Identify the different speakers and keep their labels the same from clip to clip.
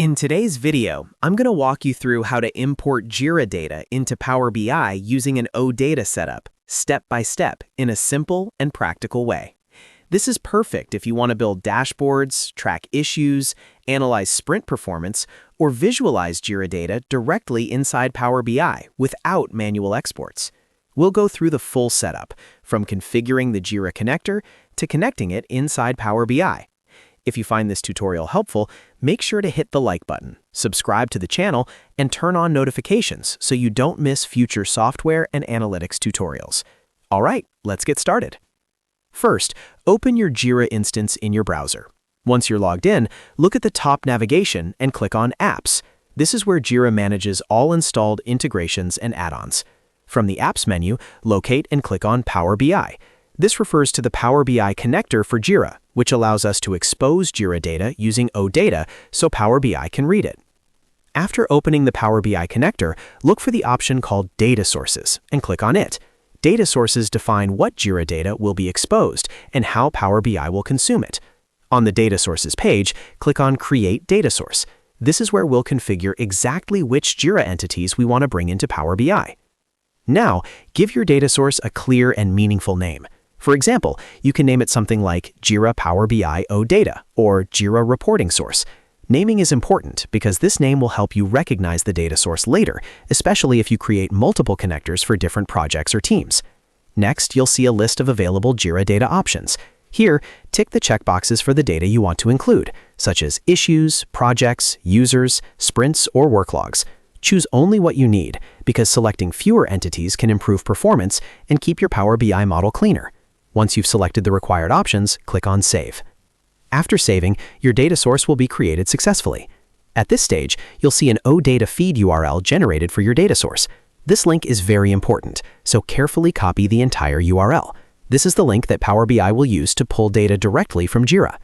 Speaker 1: In today's video, I'm going to walk you through how to import Jira data into Power BI using an OData setup, step by step, in a simple and practical way. This is perfect if you want to build dashboards, track issues, analyze sprint performance, or visualize Jira data directly inside Power BI without manual exports. We'll go through the full setup, from configuring the Jira connector to connecting it inside Power BI. If you find this tutorial helpful, make sure to hit the like button, subscribe to the channel, and turn on notifications so you don't miss future software and analytics tutorials. All right, let's get started. First, open your Jira instance in your browser. Once you're logged in, look at the top navigation and click on Apps. This is where Jira manages all installed integrations and add-ons. From the Apps menu, locate and click on Power BI. This refers to the Power BI connector for Jira, which allows us to expose Jira data using OData so Power BI can read it. After opening the Power BI connector, look for the option called Data Sources and click on it. Data sources define what Jira data will be exposed and how Power BI will consume it. On the Data Sources page, click on Create Data Source. This is where we'll configure exactly which Jira entities we want to bring into Power BI. Now, give your data source a clear and meaningful name. For example, you can name it something like Jira Power BI OData or Jira Reporting Source. Naming is important because this name will help you recognize the data source later, especially if you create multiple connectors for different projects or teams. Next, you'll see a list of available Jira data options. Here, tick the checkboxes for the data you want to include, such as issues, projects, users, sprints, or work logs. Choose only what you need, because selecting fewer entities can improve performance and keep your Power BI model cleaner. Once you've selected the required options, click on Save. After saving, your data source will be created successfully. At this stage, you'll see an OData feed URL generated for your data source. This link is very important, so carefully copy the entire URL. This is the link that Power BI will use to pull data directly from Jira.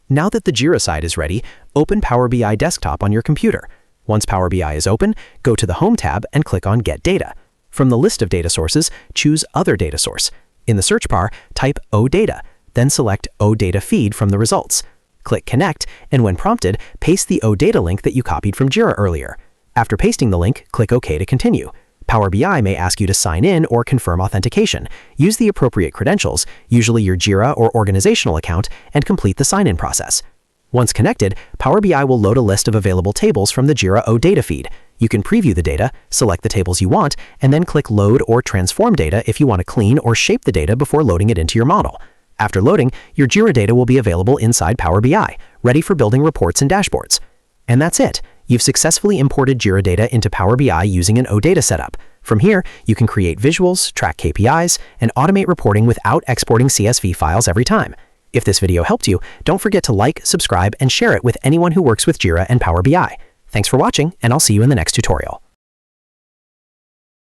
Speaker 1: Now that the Jira side is ready, open Power BI Desktop on your computer. Once Power BI is open, go to the Home tab and click on Get Data. From the list of data sources, choose Other Data Source. In the search bar, type OData, then select OData Feed from the results. Click Connect, and when prompted, paste the OData link that you copied from Jira earlier. After pasting the link, click OK to continue. Power BI may ask you to sign in or confirm authentication. Use the appropriate credentials, usually your Jira or organizational account, and complete the sign-in process. Once connected, Power BI will load a list of available tables from the Jira OData feed. You can preview the data, select the tables you want, and then click Load or Transform Data if you want to clean or shape the data before loading it into your model. After loading, your Jira data will be available inside Power BI, ready for building reports and dashboards. And that's it. You've successfully imported Jira data into Power BI using an OData setup. From here, you can create visuals, track KPIs, and automate reporting without exporting CSV files every time. If this video helped you, don't forget to like, subscribe, and share it with anyone who works with Jira and Power BI. Thanks for watching, and I'll see you in the next tutorial.